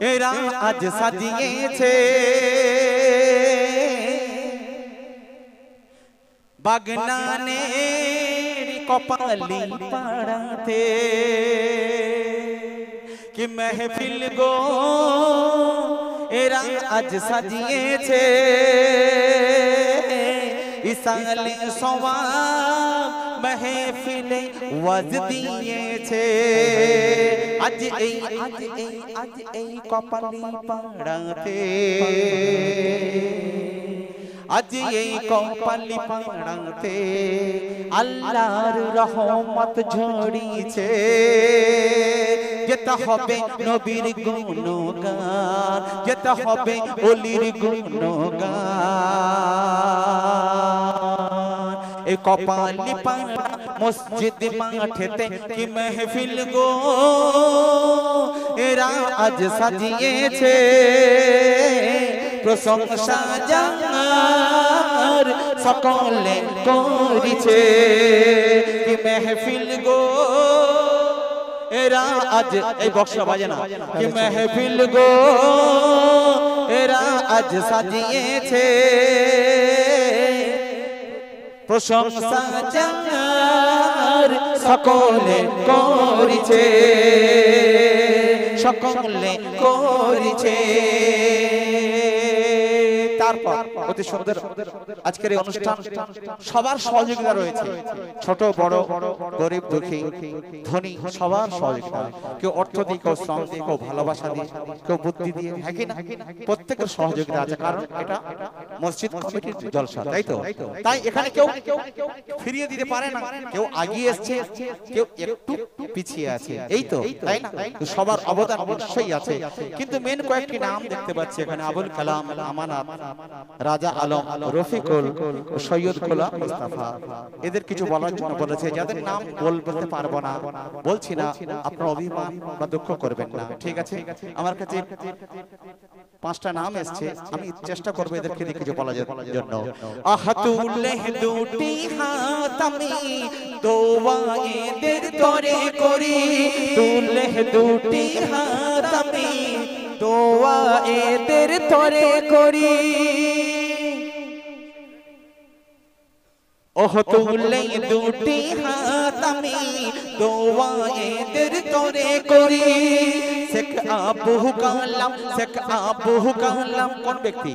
এরা আজ সাজিয়েছে বাগনানের কপালি পাড়াতে কি মেহফিল গো এরা আজ সাজিয়েছে ইসালে সওয়াব महफिले वज दिएছে आज এই কপালি পাড়াতে आज এই কপালি পাড়াতে আল্লাহর রহমত ঝরিছে যেতে হবে নবীর গুণগান যেতে হবে ওলির গুণগান এই কপালি পাড়া মসজিদ মাঠেতে কি মেহফিল গো এরা আজ সাজিয়েছে প্রশংসা যার সকলে করিছে কি মেহফিল গো এরা আজ এই বক্সটা বাজে না কি মেহফিল গো এরা আজ সাজিয়েছে প্রশংসা যার সকলে করিছে সকলে করিছে তারপর অতি সুন্দর আজকের এই অনুষ্ঠান সবার সহযোগিতা রয়েছে ছোট বড় গরিব দুঃখী ধনী সবার সহযোগিতা কেউ অর্থ দিয়ে কেউ শ্রম দিয়ে কেউ ভালোবাসা দিয়ে কেউ বুদ্ধি দিয়ে হ্যাঁ কি না প্রত্যেকের সহযোগিতা আছে কারণ এটা মসজিদ কমিটির জলসা তাই তো তাই এখানে কেউ ফিরিয়ে দিতে পারে না কেউ এগিয়ে এসেছে কেউ একটু পিছিয়ে আছে এই তো তাই না সবার অবদান অবশ্যই আছে কিন্তু মেন কয়েকটি নাম দেখতে পাচ্ছি এখানে আবুল কালাম আমানত রাজা আলম রফিকুল সৈয়দ গোলাম মুস্তাফা এদের কিছু বলার জন্য বলেছে যাদের নাম বলতে পারবো না বলছি না আপনারা অভিমান বা দুঃখ করবেন না ঠিক আছে আমার কাছে 5টা নাম এসেছে আমি চেষ্টা করব এদেরকে নিয়ে কিছু বলার জন্য আহাতুল্লাহ দুটি হাত আমি দোয়া এদের তরে করি তুল্লাহ দুটি হাত আমি দোয়া এদের তরে করি ওহ তুল্লাহ দুটি হাত আমি দোয়া এদের তরে করি শেখ আবু কালাম কোন ব্যক্তি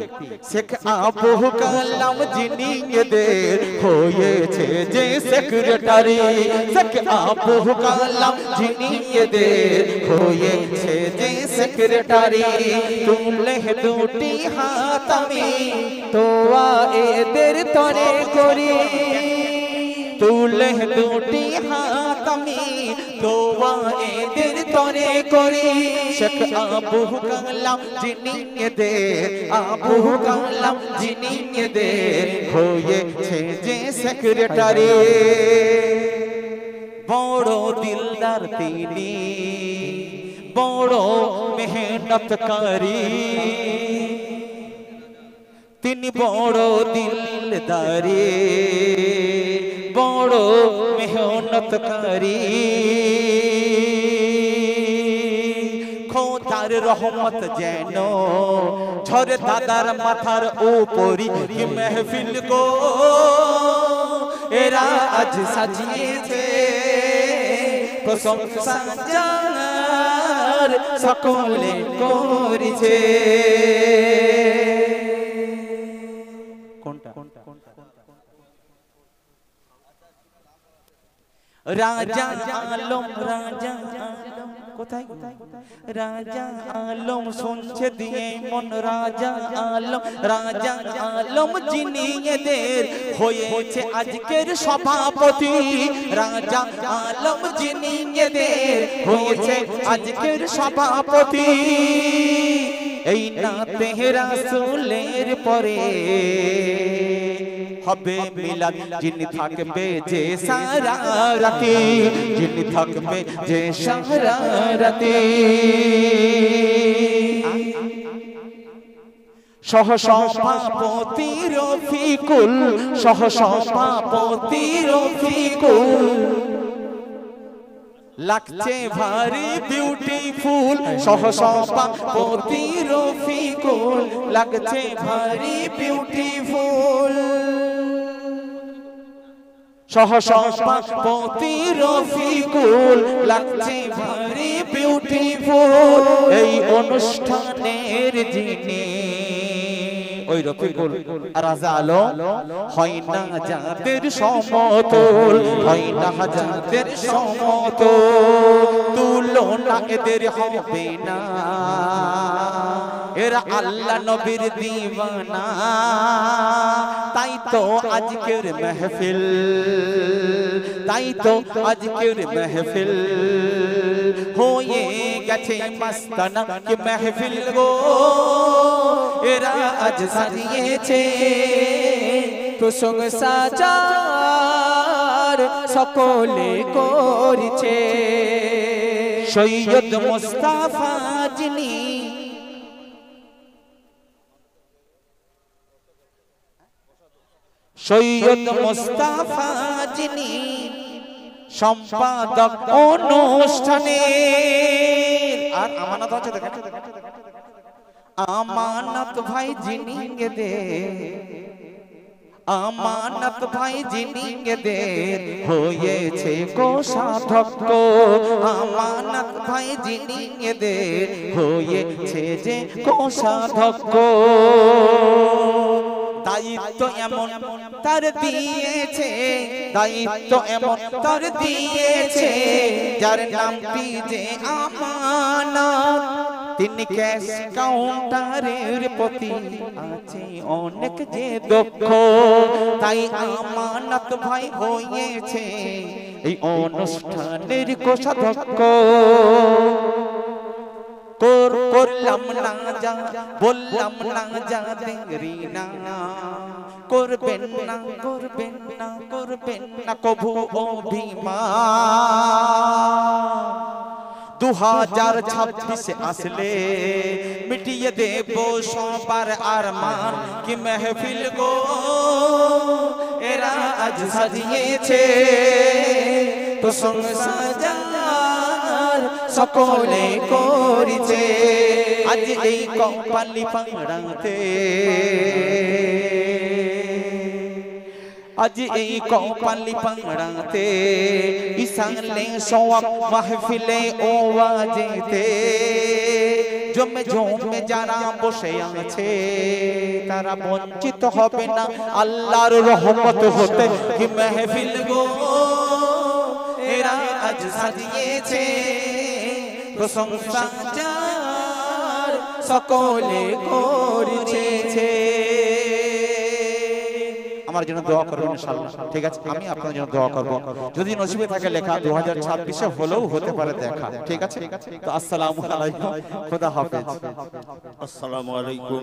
শেখ আবু কালাম যিনি এদের হয়েছে যে সেক্রেটারি শেখ আবু কালাম যিনি এদের হয়েছে যে সেক্রেটারি তুল্লাহ দুটি হাত আমি দোয়া এদের তরে করি তুল্লাহ দুটি হাত আমি দোয়া এদের তরে করি শেখ আবু কালাম যিনি এদের আবু কালাম যিনি এদের হয়েছে যে সেক্রেটারি বড় দিলদার তিনি বড় মেহনতকারী তিনি বড় দিলদারি বড় মেহনতকারী খোদার রহমত যেন ঝরে দাদার মাথার উপরি কি মেহফিল গো এরা আজ সাজিয়েছে প্রশংসা যার সকলে করিছে রাজা আলম কোথায় রাজা আলম শুনছে দিয়ে মন রাজা আলম যিনি এদের হয়েছে আজকের সভাপতি রাজা আলম যিনি এদের হয়েছে আজকের সভাপতি এই নাতে রাসূলের পরে হবে মিলাদ যিনি থাকবে যে সারা রাতে যিনি থাকবে যে সারা রাতে সহসভাপতি রফিকুল সহসভাপতি রফিকুল লাগছে ভারী বিউটিফুল সহসপা পতি রফিকুল লাগছে ভারী বিউটিফুল সহসপা পতি রফিকুল লাগছে ভারী বিউটিফুল এই অনুষ্ঠানের যিনি ওই রফিকুল রাজা আলো হয় না যাদের সমতুল হয় না যাদের সমতুল তুলনা এদের হবে না এরা আল্লাহ নবীর দিওয়ানা তাই তো আজকের মাহফিল তাই তো আজকের মাহফিল হয়ে গেছে মস্তানা কি মাহফিল গো এরা আজ সাজিয়েছে প্রশংসা যার সকলে করছে সৈয়দ মুস্তাফা যিনি সৈয়দ মুস্তাফা যিনি সম্পাদক অনুষ্ঠানের আর আমানত আছে দেখেন আমানত ভাই যিনি দে আমানত ভাই যিনি দে হয়েছে কোষাধ্যক্ষ আমানত ভাই যিনি দে হয়েছে যে কোষাধ্যক্ষ দায়িত্ব এমন তার দিয়েছে দায়িত্ব এমন তার দিয়েছে যার নামটি যে আমানত তিনি ক্যাশ কাউন্টারের প্রতি আছে অনেক যে দক্ষ তাই আমানত ভাই হয়েছে এই অনুষ্ঠানের কোষাধ্যক্ষ করলাম না যা বললাম না যা দেরি না করবেন না করবেন না করবেন না কভু অভিমান 2026 আসলে মিটিয়ে দেব সবার আরমান কি মাহফিল গো এরা আজ সাজিয়েছে প্রশংসা যার সকলে করেছে আজ এই কপালি পাড়াতে আজ এই কপালি পাড়াতে ইসালে সওয়াব মাহফিলে ওয়াজেতে জমে জমে যারা বসে আছে তারা বঞ্চিত হবে না আল্লাহর রহমত হতে কি মাহফিল গো এরা আজ সাজিয়েছে প্রশংসা যার সকলে করেছে আমার জন্য দোয়া করবেন ইনশাআল্লাহ ঠিক আছে আমি আপনার জন্য দোয়া করব যদি নসিবে থাকে লেখা 2026 এ হলেও হতে পারে দেখা ঠিক আছে তো আসসালামু আলাইকুম খোদা হাফেজ আসসালামু আলাইকুম।